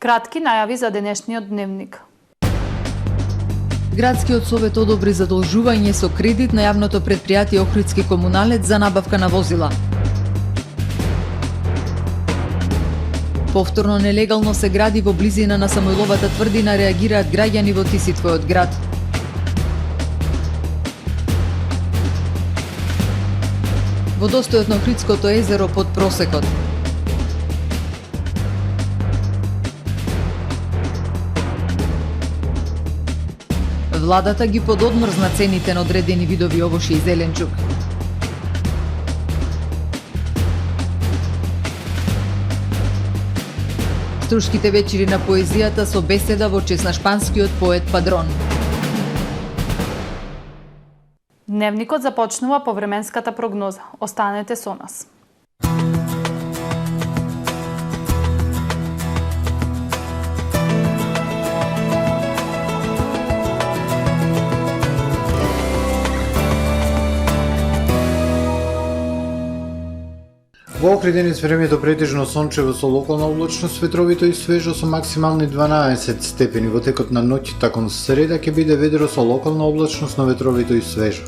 Кратки најави за денешниот дневник. Градскиот совет одобри задолжување со кредит на јавното претпријатие Охридски комуналец за набавка на возила. Повторно нелегално се гради во близина на Самойловата тврдина, реагираат граѓани во Тиситвојот град. Водостојот на Охридското езеро под просекот. Владата ги пододмрзна цените на одредени видови овошје и зеленчук. Струшките вечери на поезијата со беседа во чест на шпанскиот поет Падрон. Дневникот започнува по временската прогноза. Останете со нас. Во Охрид денес времето претежно сончево со локална облачност, ветровито и свежо со максимални 12 степени. Во текот на ноќта кон среда ќе биде ведро со локална облачност, но ветровито и свежо.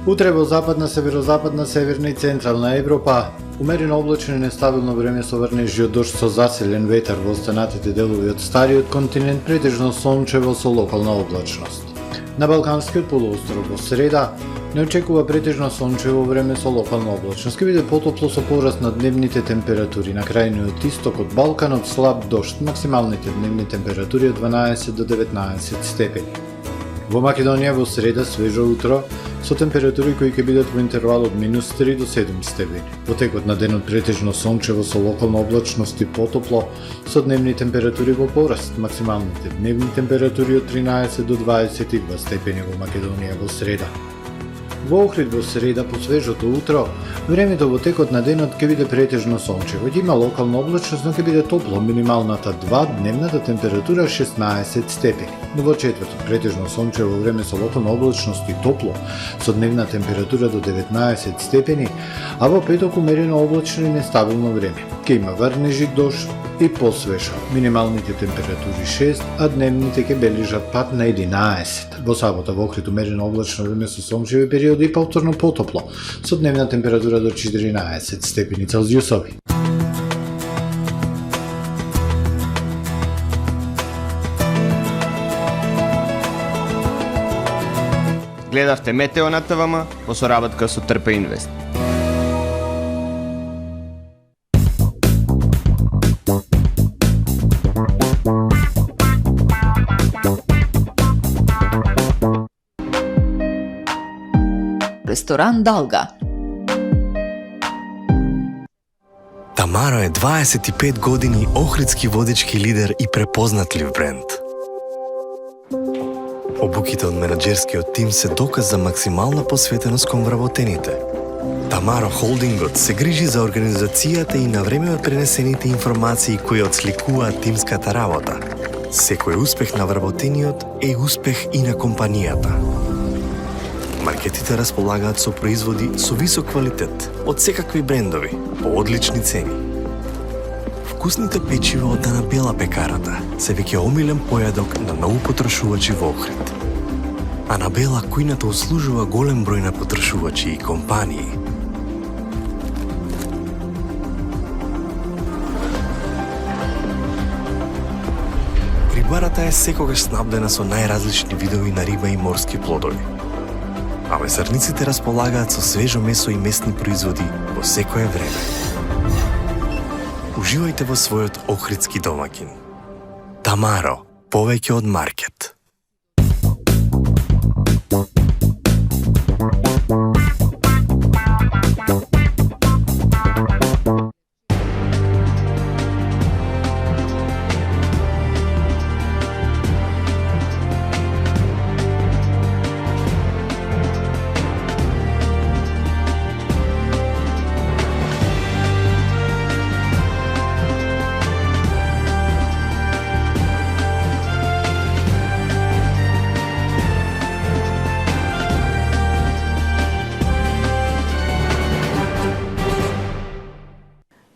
Утре во западна, северозападна, северна и централна Европа умерено облачно и нестабилно време со врнежи од дожд со заселен ветар. Во останатите делови од стариот континент претежно сончево со локална облачност. На Балканскиот полуостров во среда не очекува претежно сончево време со локална облачност. Ке биде потопло со пораст на дневните температури. На крајниот исток од Балканот слаб дожд, максималните дневни температури од 12 до 19 степени. Во Македонија во среда свежо утро со температури кои ќе бидат во интервал од -3 до 7 степени. Во текот на денот претежно сончево со локална облачност и потопло со дневни температури во пораст, максималните дневни температури од 13 до 22 степени во Македонија во среда. Во Охрид во среда по свежото утро, времето во текот на денот ќе биде претежно сончево. Ќе има локална облачност, но ќе биде топло, минималната 2, дневната температура 16 степени. Но во четврток претежно сончево време со локална облачност и топло, со дневна температура до 19 степени, а во петок умерено облачно и нестабилно време. Ќе има врнежи, дожд и посвежо. Минималните температури 6, а дневните ќе бележат пат на 11. Во сабота во Охрид умерено облачно време со сончеви периоди и повторно потопло, со дневна температура до 14 степени Целзиусови. Гледавте Метео на ТВМ во соработка со Трпе Инвест. Ресторан Далга. Тамаро е 25 години охридски водечки лидер и препознатлив бренд. Обуките од менаџерскиот тим се доказ за максимална посветеност кон вработените. Тамаро Холдингот се грижи за организацијата и на време од пренесените информации кои отсликуваат тимската работа. Секој успех на вработениот е успех и на компанијата. Маркетите располагаат со производи со висок квалитет од секакви брендови по одлични цени. Вкусните печива од Анабела пекарата се веќе омилен појадок на многу потрошувачи во Охрид. Анабела кујната услужува голем број на потрошувачи и компании. Рибарата е секогаш снабдена со најразлични видови на риба и морски плодови. А месарниците располагаат со свежо месо и месни производи во секое време. Уживајте во својот охридски домаќин. Тамаро, повеќе од маркет.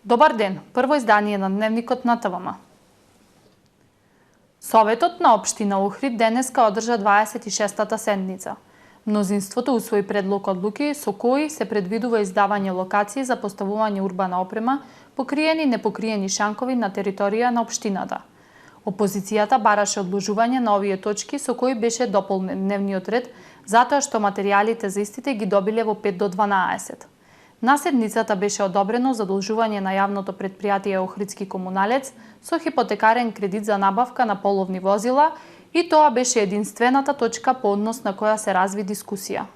Добар ден, прво издание на Дневникот на ТВМ. Советот на општина Охрид денеска одржа 26-та седница. Мнозинството усвои предлог одлуки со кои се предвидува издавање локации за поставување урбана опрема, покриени и непокриени шанкови на територија на општината. Опозицијата бараше одложување на овие точки со кои беше дополнен дневниот ред, затоа што материјалите за истите ги добиле во 5 до 12. На седницата беше одобрено задолжување на јавното предпријатие Охридски комуналец со хипотекарен кредит за набавка на половни возила и тоа беше единствената точка по однос на која се разви дискусија.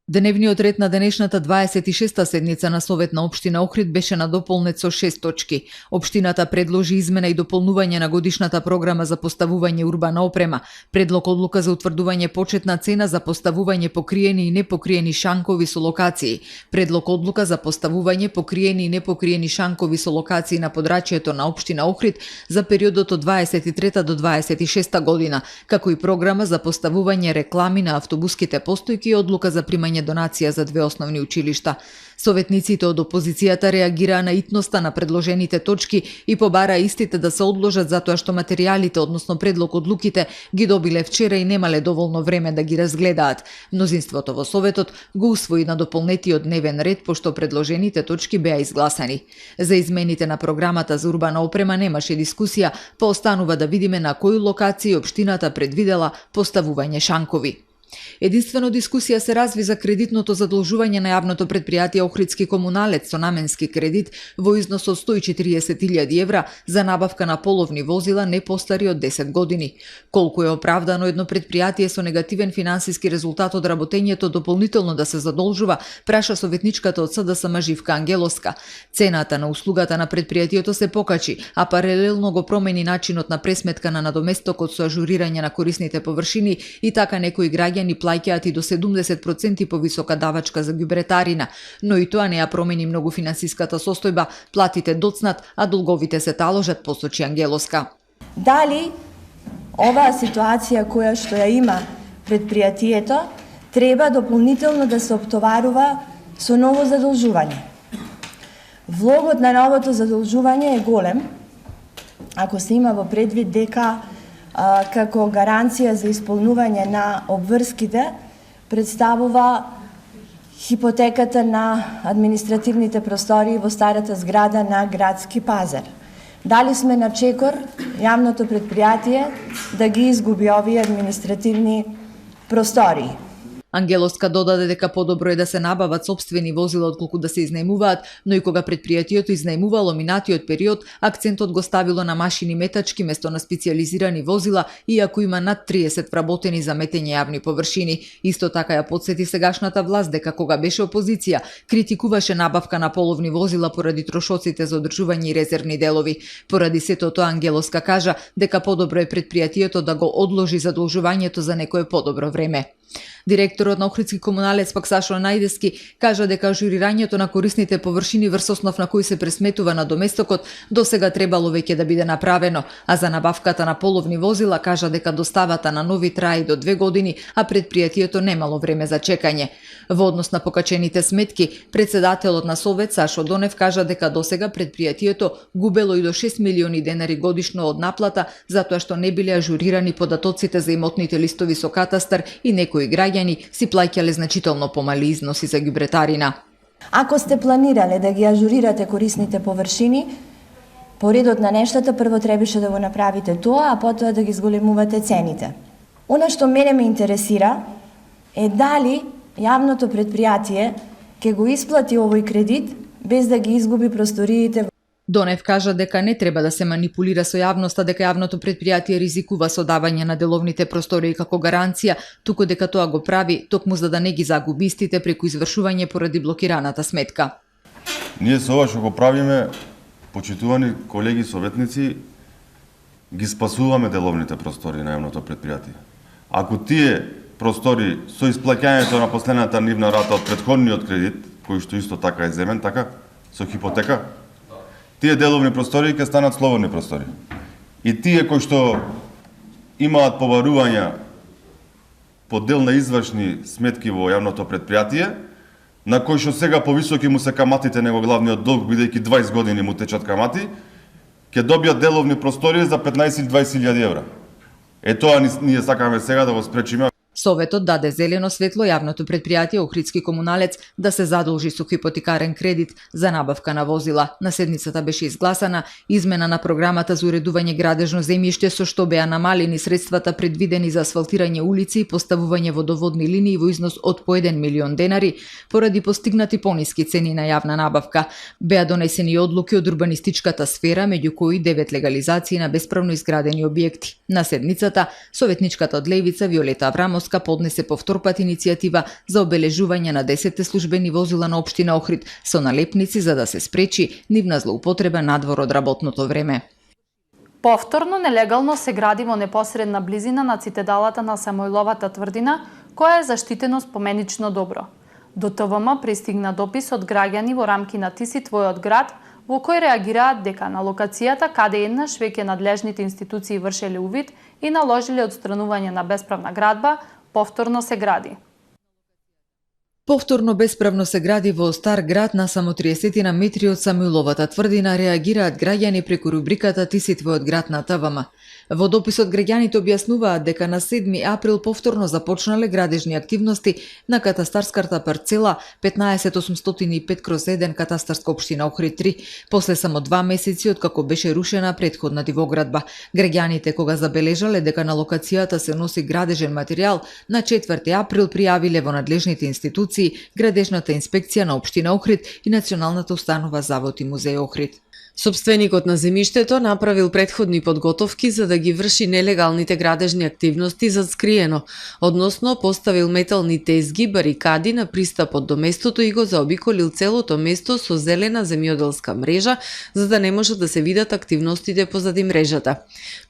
Дневниот ред на денешната 26-та седница на Совет на општина Охрид беше надополнет со 6 точки. Општината предложи измена и дополнување на годишната програма за поставување урбана опрема, предлог одлука за утврдување почетна цена за поставување покриени и непокриени шанкови со локации, предлог одлука за поставување покриени и непокриени шанкови со локации на подрачјето на општина Охрид за периодот од 23 до 26 година, како и програма за поставување реклами на автобуските постојки и одлука за примање донација за 2 основни училишта. Советниците од опозицијата реагираа на итноста на предложените точки и побараа истите да се одложат затоа што материјалите, односно предлог одлуките, ги добиле вчера и немале доволно време да ги разгледаат. Мнозинството во Советот го усвои на дополнетиот дневен ред, пошто предложените точки беа изгласани. За измените на програмата за урбана опрема немаше дискусија, па останува да видиме на кои локации општината предвидела поставување шанкови. Единствено дискусија се разви за кредитното задолжување на јавното предпријатие Охридски комуналец со наменски кредит во износ од 140.000 евра за набавка на половни возила не постари од 10 години. Колку е оправдано едно предпријатие со негативен финансиски резултат од работењето дополнително да се задолжува, праша советничката од СДСМ Живка Ангелоска. Цената на услугата на предпријатието се покачи, а паралелно го промени начинот на пресметка на надоместокот со ажурирање на корисните површини и така некои граѓани плаќаат и до 70% повисока давачка за ѓубретарина, но и тоа не ја промени многу финансиската состојба, платите доцнат, а долговите се таложат, посочи Ангелоска. Дали оваа ситуација која што ја има предпријатието треба дополнително да се оптоварува со ново задолжување? Влогот на новото задолжување е голем, ако се има во предвид дека како гаранција за исполнување на обврските представува хипотеката на административните простории во старата зграда на Градски пазар. Дали сме на чекор јавното предпријатие да ги изгуби овие административни простории? Ангелоска додаде дека подобро е да се набават сопствени возила отколку да се изнајмуваат, но и кога предпријатието изнајмувало минатиот период, акцентот го ставило на машини метачки место на специјализирани возила, иако има над 30 вработени за метење јавни површини. Исто така ја потсети сегашната власт дека кога беше опозиција, критикуваше набавка на половни возила поради трошоците за одржување и резервни делови. Поради сето тоа Ангелоска кажа дека подобро е предпријатието да го одложи задолжувањето за некое подобро време. Директорот на Охридски комуналец пак Сашо Најдески кажа дека ажурирањето на корисните површини врз основ на кои се пресметува на доместокот досега требало веќе да биде направено, а за набавката на половни возила кажа дека доставата на нови трае до 2 години, а предпријатието немало време за чекање. Во однос на покачените сметки, председателот на Совет Сашо Донев кажа дека досега предпријатието губело и до 6 милиони денари годишно од наплата затоа што не биле ажурирани податоците за имотните листови со катастар и некои граѓани си плаќале значително помали износи за ѓубретарина. Ако сте планирале да ги ажурирате корисните површини, по редот на нештата прво требаше да го направите тоа, а потоа да ги зголемувате цените. Она што мене ме интересира е дали јавното предпријатие ќе го исплати овој кредит без да ги изгуби просториите. Донев кажа дека не треба да се манипулира со јавноста, дека јавното предпријатие ризикува со давање на деловните простории како гаранција, туку дека тоа го прави токму за да не ги загуби истите преку извршување поради блокираната сметка. Ние со ова што го правиме, почитувани колеги советници, ги спасуваме деловните простории на јавното предпријатие. Ако тие простори со исплаќањето на последната нивна рата од претходниот кредит, кој што исто така е земен, така, со хипотека, тие деловни простории ќе станат слободни простории. И тие кои што имаат побарувања по дел на извршни сметки во јавното предпријатие, на кои што сега повисоки му се каматите него главниот долг, бидејќи 20 години му течат камати, ќе добијат деловни простории за 15-20.000 евра. Тоа ние сакаме сега да го спречиме. Советот даде зелено светло јавното предпријатие Охридски комуналец да се задолжи со хипотекарен кредит за набавка на возила. На седницата беше изгласана измена на програмата за уредување градежно земјиште со што беа намалени средствата предвидени за асфалтирање улици и поставување водоводни линии во износ од по 1 милион денари поради постигнати пониски цени на јавна набавка. Беа донесени одлуки од урбанистичката сфера, меѓу кои 9 легализации на бесправно изградени објекти. На седницата советничката од Левица Виолета Аврамовска поднесе повтор пат иницијатива за обележување на 10 службени возила на општина Охрид со налепници за да се спречи нивна злоупотреба надвор од работното време. Повторно нелегално се гради во непосредна близина на цитедалата на Самойловата тврдина, која е заштитено споменично добро. До ТВМ пристигна допис од граѓани во рамки на Ти си твојот град, во кој реагираат дека на локацијата каде еднаш веќе надлежните институции вршеле увид и наложиле отстранување на бесправна градба, повторно се гради. Повторно бесправно се гради во Стар град на само 30 на метри од Самуиловата тврдина, реагираат граѓани преку рубриката Ти си твојот град на ТВМ. Во дописот граѓаните објаснуваат дека на 7 април повторно започнале градежни активности на катастарската парцела 15805/1 катастарска општина Охрид 3, после само 2 месеци од како беше рушена претходна дивоградба. Граѓаните кога забележале дека на локацијата се носи градежен материјал, на 4 април пријавиле во надлежните институции Градежната инспекција на општина Охрид и Националната установа Завод и музеј Охрид. Собственикот на земјиштето направил претходни подготовки за да ги врши нелегалните градежни активности зад скриено, односно поставил метални тезги, барикади на пристапот до местото и го заобиколил целото место со зелена земјоделска мрежа, за да не може да се видат активностите позади мрежата.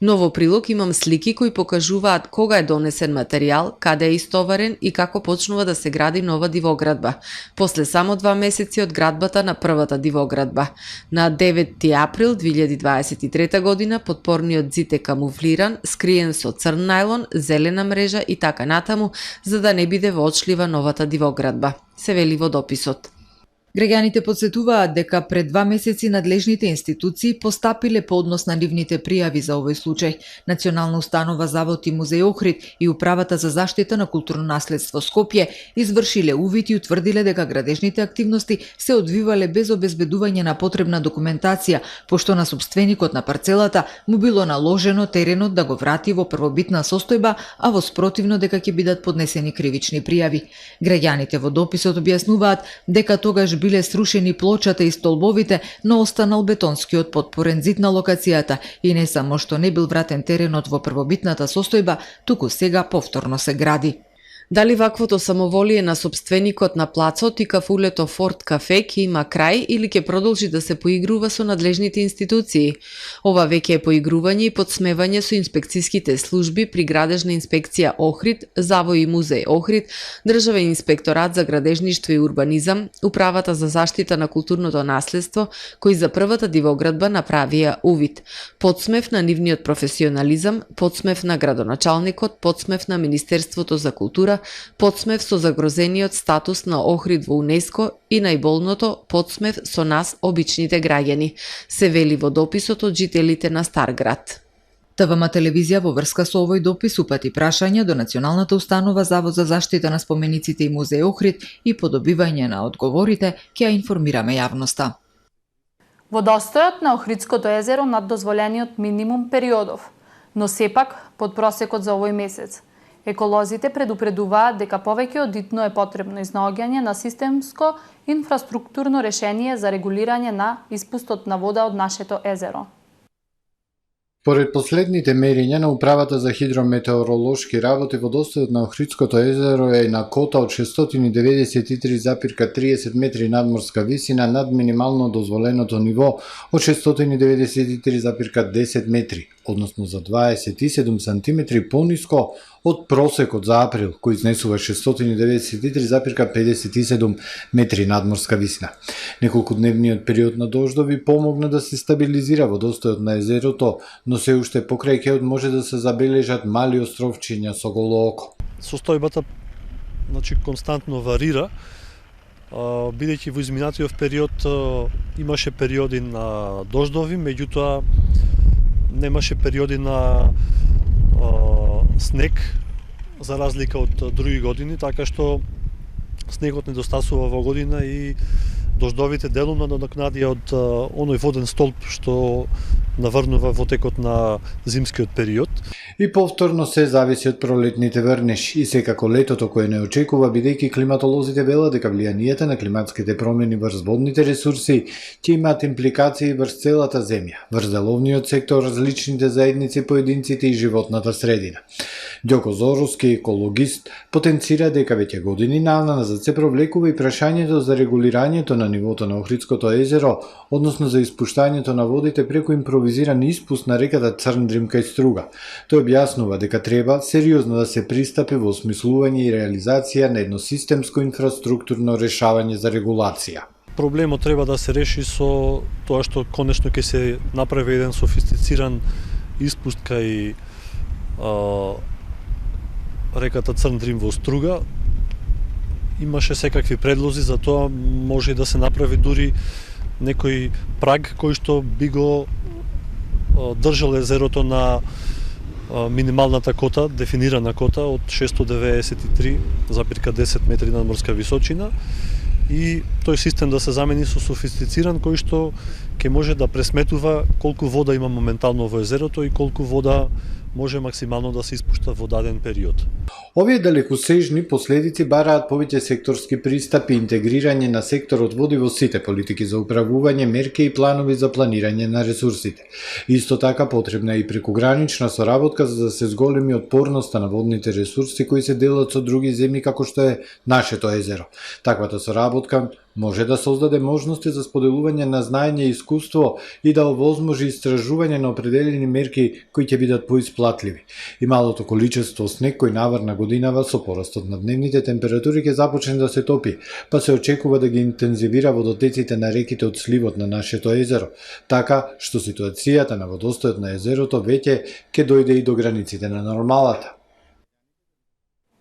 Но во прилог имам слики кои покажуваат кога е донесен материјал, каде е истоварен и како почнува да се гради нова дивоградба, после само 2 месеци од градбата на првата дивоградба. На 9 април 2023 година подпорниот зид е камуфлиран, скриен со црн најлон, зелена мрежа и така натаму, за да не биде воочлива новата дивоградба, се вели во дописот. Граѓаните подсетуваат дека пред 2 месеци надлежните институции постапиле по однос на нивните пријави за овој случај. Национална установа Завод и музеј Охрид и Управата за заштита на културно наследство Скопје извршиле увид и утврдиле дека градежните активности се одвивале без обезбедување на потребна документација, пошто на собственикот на парцелата му било наложено теренот да го врати во првобитна состојба, а во спротивно дека ќе бидат поднесени кривични пријави. Граѓаните во дописот објаснуваат дека тогаш биле срушени плочата и столбовите, но останал бетонскиот подпорен зид на локацијата и не само што не бил вратен теренот во првобитната состојба, туку сега повторно се гради. Дали ваквото самоволие на собственикот на плацот и кафулето Форт Кафе ќе има крај или ќе продолжи да се поигрува со надлежните институции? Ова веќе е поигрување и подсмевање со инспекцијските служби при Градежна инспекција Охрид, Завој и музеј Охрид, Државен инспекторат за градежништво и урбанизам, Управата за заштита на културното наследство, кои за првата дивоградба направија увид. Подсмев на нивниот професионализам, подсмев на градоначалникот, подсмев на Министерството за култура, подсмев со загрозениот статус на Охрид во УНЕСКО и најболното подсмев со нас обичните граѓани, се вели во дописот од жителите на Стар град. ТВМ телевизија во врска со овој допис упати прашања до Националната установа Завод за заштита на спомениците и музеј Охрид и по добивање на одговорите ќе ја информираме јавноста. Водостојот на Охридското езеро над дозволениот минимум периодов, но сепак под просекот за овој месец. Еколозите предупредуваат дека повеќе од итно е потребно изнаоѓање на системско инфраструктурно решение за регулирање на испустот на вода од нашето езеро. Поред последните мерења на Управата за хидрометеоролошки работи, водостојот на Охридското езеро е на кота од 693,30 метри надморска висина над минимално дозволеното ниво од 693,10 метри, односно за 27 сантиметри пониско од просекот за април, кој изнесува 693,57 метри надморска висина. Неколкудневниот период на дождови помогна да се стабилизира водостојот на езерото, но се уште покрај кеот може да се забележат мали островчиња со голо око. Состојбата константно варира. бидејќи во изминатиот период имаше периоди на дождови, меѓутоа немаше периоди на снег, за разлика од други години, така што снегот недостасува во година и дождовите делумно надокнадија од оној воден столб што наврнува во текот на зимскиот период. И повторно се зависи од пролетните врнеши и секако летото кое не очекува, бидејќи климатолозите велат дека влијанието на климатските промени врз водните ресурси ќе имаат импликации врз целата земја, врз деловниот сектор, различните заедници, поединците и животната средина. Ѓоко Зоровски, екологист, потенцира дека веќе години назад се провлекува и прашањето за регулирањето на нивото на Охридското езеро, односно за испуштањето на водите преку импровизиран испуст на реката Црндрим кај Струга. Тој објаснува дека треба сериозно да се пристапи во осмислување и реализација на едно системско инфраструктурно решавање за регулација. Проблемот треба да се реши со тоа што конечно ќе се направи еден софистициран испуст кај реката Црндрим во Струга. Имаше секакви предлози за тоа, може да се направи дури некој праг кој што би го држал езерото на минималната кота, дефинирана кота од 693,10 метри надморска височина и тој систем да се замени со софистициран кој што ќе може да пресметува колку вода има моментално во езерото и колку вода може максимално да се испушта во даден период. Овие далекосежни последици бараат повеќе секторски пристапи и интегрирање на секторот води во сите политики за управување, мерки и планови за планирање на ресурсите. Исто така потребна е и прекугранична соработка за да се зголеми отпорноста на водните ресурси кои се делат со други земји како што е нашето езеро. Таквата соработка може да создаде можности за споделување на знаење и искуство и да овозможи истражување на определени мерки кои ќе бидат поисплатливи. И малото количество снег кој наврна годинава со порастот на дневните температури ќе започне да се топи, па се очекува да ги интензивира водотеците на реките од сливот на нашето езеро, така што ситуацијата на водостојот на езерото веќе ќе дојде и до границите на нормалата.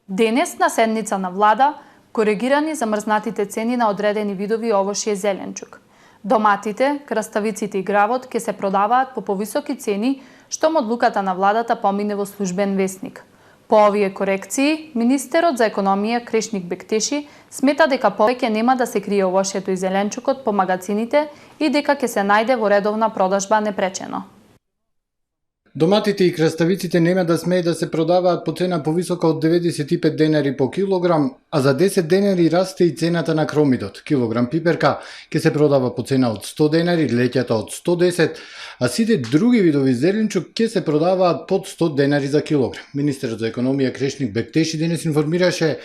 Денес на седница на влада коригирани замрзнатите цени на одредени видови овошје и зеленчук. Доматите, краставиците и гравот ќе се продаваат по повисоки цени, штом одлуката на владата помине во службен весник. По овие корекции, министерот за економија Крешник Бектеши смета дека повеќе нема да се крие овошјето и зеленчукот по магазините и дека ќе се најде во редовна продажба непречено. Доматите и краставиците нема да смее да се продаваат по цена повисока од 95 денари по килограм, а за 10 денари расте и цената на кромидот. Килограм пиперка ќе се продава по цена од 100 денари, леќата од 110, а сите други видови зеленчук ќе се продаваат под 100 денари за килограм. Министерот за економија Крешник Бектеши денес информираше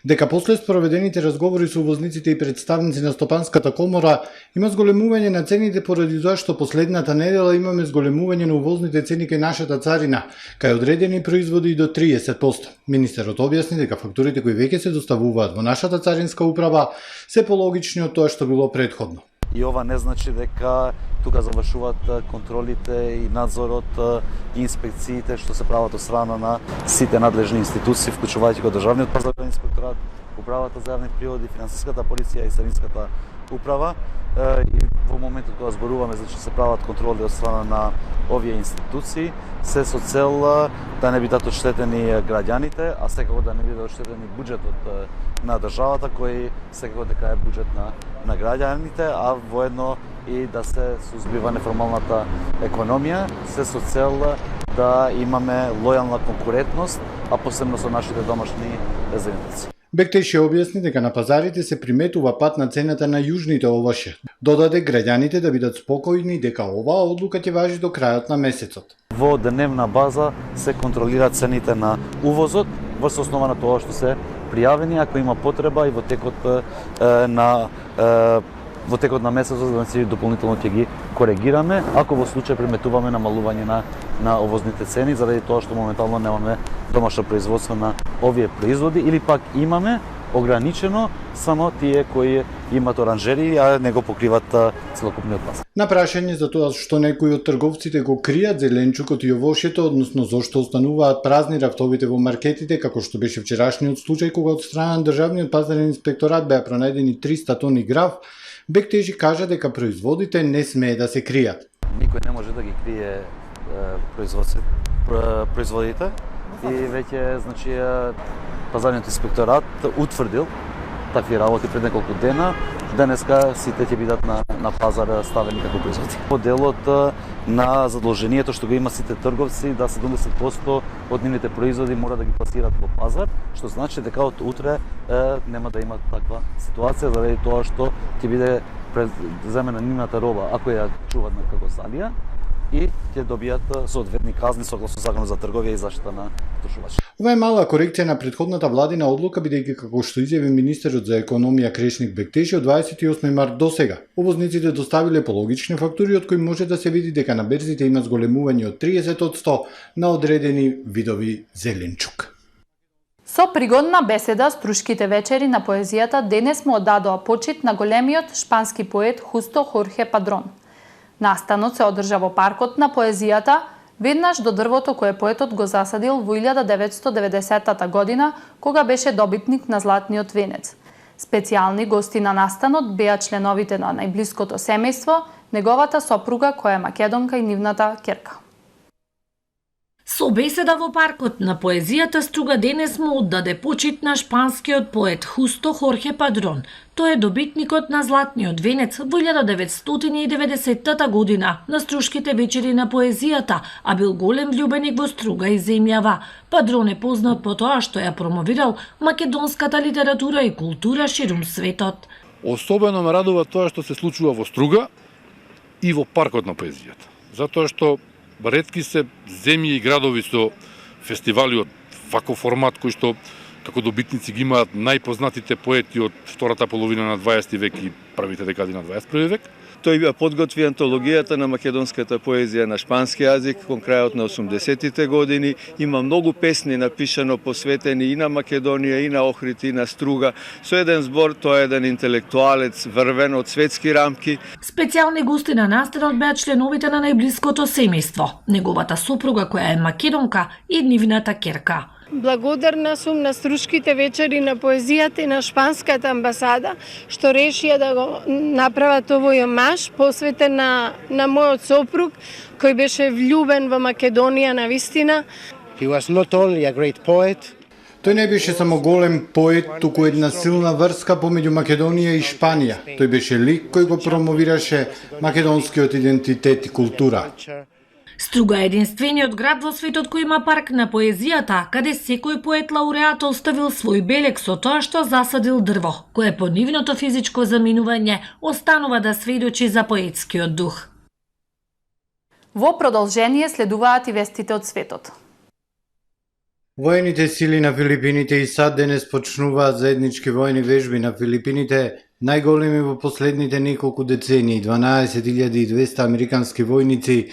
дека после спроведените разговори со увозниците и представници на Стопанската комора има зголемување на цените поради тоа што последната недела имаме зголемување на увозните цени кај нашата царина, кај одредени производи и до 30%. Министерот објасни дека фактурите кои веќе се доставуваат во нашата царинска управа се пологични од тоа што било претходно. И ова не значи дека тука завршуваат контролите и надзорот и инспекциите што се прават од страна на сите надлежни институции, вклучувајќи го Државниот пазарен инспекторат, Управата за јавни приходи, Финансиската полиција и Царинската управа. И во моментот кога зборуваме, значи се прават контроли од страна на овие институции, се со цел да не бидат оштетени граѓаните, а секако да не биде оштетени буџетот на државата, кој секако дека е буџет на граѓаните, а воедно и да се сузбива неформалната економија, се со цел да имаме лојална конкурентност, а посебно со нашите домашни заедници. Бектеши објасни дека на пазарите се приметува пат на цената на јужните овошје. Додаде граѓаните да бидат спокојни дека оваа одлука ќе важи до крајот на месецот. Во дневна база се контролираат цените на увозот врз основа на тоа што се пријавени, ако има потреба и во текот на месецот, значи дополнително ќе ги коригираме, ако во случај приметуваме намалување на овозните цени, заради тоа што моментално немаме домашно производство на овие производи, или пак имаме ограничено само тие кои имаат оранжери, а не го покриват целокупниот пазар. На прашање за тоа што некои од трговците го кријат зеленчукот и овошјето, односно зошто остануваат празни рафтовите во маркетите, како што беше вчерашниот случај кога од страна на Државниот пазарен инспекторат беа пронајдени 300 тони граф, Бектежи кажа дека производите не смее да се кријат. Никој не може да ги крие производите и веќе пазарниот инспекторат утврдил такви работи пред неколку дена. Денеска сите ќе бидат на пазар ставени како производи. По делот на задолжението што го има сите трговци да 70% од нивните производи мора да ги пласираат во пазар, што значи дека од утре нема да има таква ситуација заради тоа што ќе биде земена нивната роба ако ја чуваат како салија и ќе добијат соодветни казни согласно Законот за трговија и заштита на потрошувачите. Ова е мала корекција на претходната владина одлука, бидејќи како што изјави министерот за економија Крешник Бектежи од 28 март до сега, увозниците доставиле пологични фактури од кои може да се види дека на берзите има зголемување од 30% на одредени видови зеленчук. Со пригодна беседа Струшките вечери на поезијата денес му оддадоа почит на големиот шпански поет Хусто Хорхе Падрон. Настанот се одржа во паркот на поезијата, веднаш до дрвото кое поетот го засадил во 1990 година, кога беше добитник на Златниот венец. Специјални гости на настанот беа членовите на најблиското семејство, неговата сопруга која е македонка и нивната ќерка. Со беседа во паркот на поезијата Струга денес му оддаде почит на шпанскиот поет Хусто Хорхе Падрон. Тој е добитникот на Златниот венец во 1990 година на Струшките вечери на поезијата, а бил голем влюбеник во Струга и земјава. Падрон е познат по тоа што ја промовирал македонската литература и култура ширум светот. Особено ме радува тоа што се случува во Струга и во паркот на поезијата. Затоа што ретки се земји и градови со фестивали од ваков формат кои што како добитници ги имаат најпознатите поети од втората половина на 20 век и првите декади на 21 век. Тој подготви антологијата на македонската поезија на шпански јазик кон крајот на 80-тите години. Има многу песни напишано посветени и на Македонија, и на Охрид, и на Струга. Со еден збор тој е еден интелектуалец врвен од светски рамки. Специјални гости на настанот беа членовите на најблиското семејство, неговата сопруга која е македонка и нивната ќерка. Благодарна сум на Струшките вечери на поезијата и на шпанската амбасада што решија да го направат овој омаж посветен на мојот сопруг кој беше влюбен во Македонија на вистина. He was not only a great poet. Тој не беше само голем поет, туку една силна врска помеѓу Македонија и Шпанија. Тој беше лик кој го промовираше македонскиот идентитет и култура. Струга е единствениот град во светот кој има парк на поезијата, каде секој поет лауреат оставил свој белег со тоа што засадил дрво, кое по нивното физичко заминување останува да сведочи за поетскиот дух. Во продолжение следуваат и вестите од светот. Воените сили на Филипините и САД денес почнуваат заеднички војни вежби на Филипините, најголеми во последните неколку децении. 12.200 американски војници,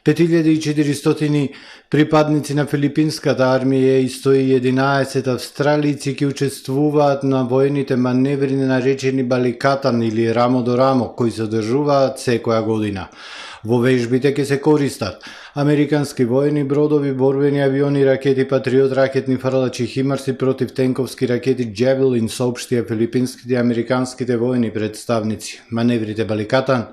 5.400 припадници на филипинската армија и 111 австралици ќе учествуваат на војните маневри наречени Баликатан или рамо до рамо, кои се одржуваат секоја година. Во вежбите ќе се користат американски војни бродови, борбени авиони, ракети Патриот, ракетни фрлачи Химарси против тенковски ракети Джавелин, соопштија филипинските и американските војни представници. Маневрите Баликатан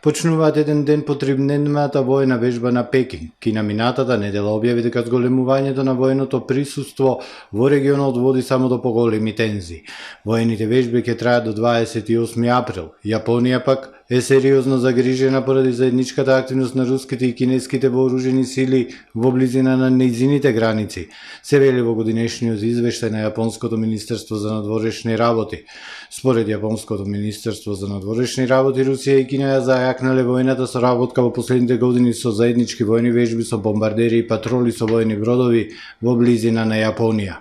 почнуваат еден ден по тридневната војна вежба на Пекинг. Кина минатата недела објави дека зголемувањето на војното присуство во регионот води само до поголеми тензии. Војните вежби ќе траат до 28 април. Јапонија пак е сериозно загрижена поради заедничката активност на руските и кинеските вооружени сили во близина на нејзините граници, се вели во годинешниот извештај на Јапонското министерство за надворешни работи. Според Јапонското министерство за надворешни работи, Русија и Кина ја зајакнале војната соработка во последните години со заеднички војни вежби со бомбардери и патроли со војни бродови во близина на Јапонија.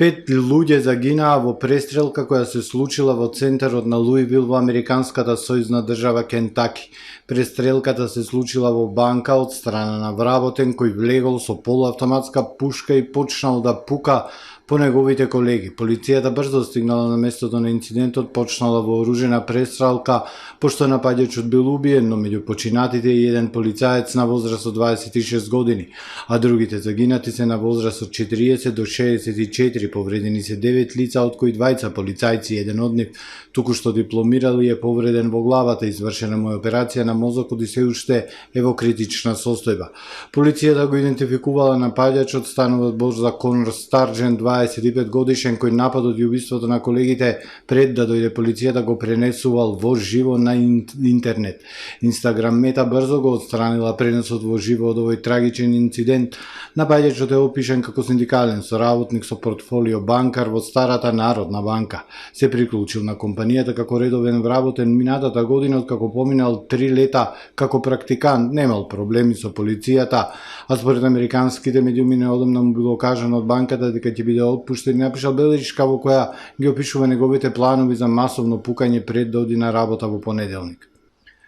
5 луѓе загинаа во престрелка која се случила во центарот на Луивил во американската сојузна држава Кентаки. Престрелката се случила во банка од страна на вработен кој влегол со полуавтоматска пушка и почнал да пука по неговите колеги. Полицијата брзо стигнала на местото на инцидентот, почнала вооружена престрелка, пошто напаѓачот бил убиен, но меѓу починатите е еден полицаец на возраст од 26 години, а другите загинати се на возраст од 40 до 64, повредени се 9 лица, од кои двајца полицајци, еден од нив токушто дипломирал и е повреден во главата, извршена му е операција на мозокот и се уште е во критична состојба. Полицијата го идентификувала напаѓачот, станува збор за Конор Старджен, 25 годишен, кој нападот и убиството на колегите пред да дојде полицијата го пренесувал во живо на интернет. Инстаграм Мета брзо го отстранила пренесот во живо од овој трагичен инцидент. Напаѓачот е опишен како синдикален соработник со портфолио банкар во Старата Народна банка. Се приклучил на компанијата како редовен вработен минатата година, откако поминал 3 лета како практикант, немал проблеми со полицијата, а според американските медиуми неодамна му било кажано од банката дека ќе биде отпуштен. Напишал белешка во која ги опишува неговите планови за масовно пукање пред да оди на работа во понеделник.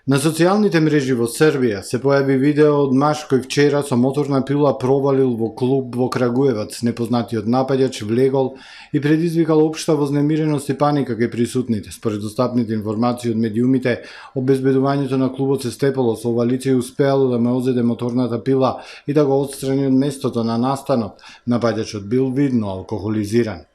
На социјалните мрежи во Србија се појави видео од маж кој вчера со моторна пила провалил во клуб во Крагуевац. Непознатиот напаѓач влегол и предизвикал општа вознемиреност и паника кај присутните. Според достапните информации од медиумите, обезбедувањето на клубот се степало со ова лице и успеало да му одзеде моторната пила и да го отстрани од местото на настанот. Напаѓачот бил видно алкохолизиран.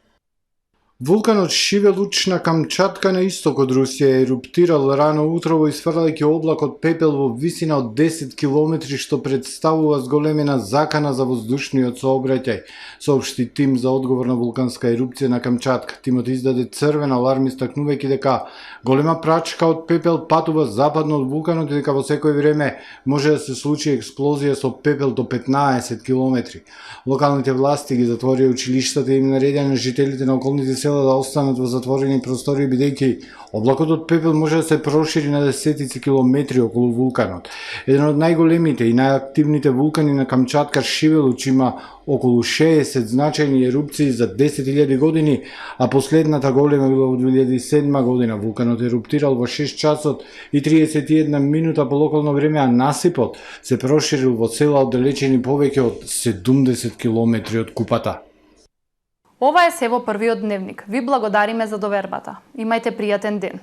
Вулканот Шивелуч на Камчатка на исток од Русија еруптирал рано утрово исфрлајќи облак од пепел во висина од 10 километри, што представува зголемена закана за воздушниот сообраќај, соопшти тим за одговор на вулканска ерупција на Камчатка. Тимот издаде црвен аларм истакнувајќи дека голема прачка од пепел патува западно од вулканот и дека во секој време може да се случи експлозија со пепел до 15 километри. Локалните власти ги затворија училиштата и им наредија на жителите на околните села да останат во затворени простори, бидејќи облакот од пепел може да се прошири на десетици километри околу вулканот. Еден од најголемите и најактивните вулкани на Камчатка, Шивелуч, има околу 60 значајни ерупции за 10.000 години, а последната голема била во 2007 година. Вулканот еруптирал во 6 часот и 31 минута по локално време, а насипот се проширил во села оддалечени повеќе од 70 километри од купата. Ова е се во првиот дневник. Ви благодариме за довербата. Имајте пријатен ден.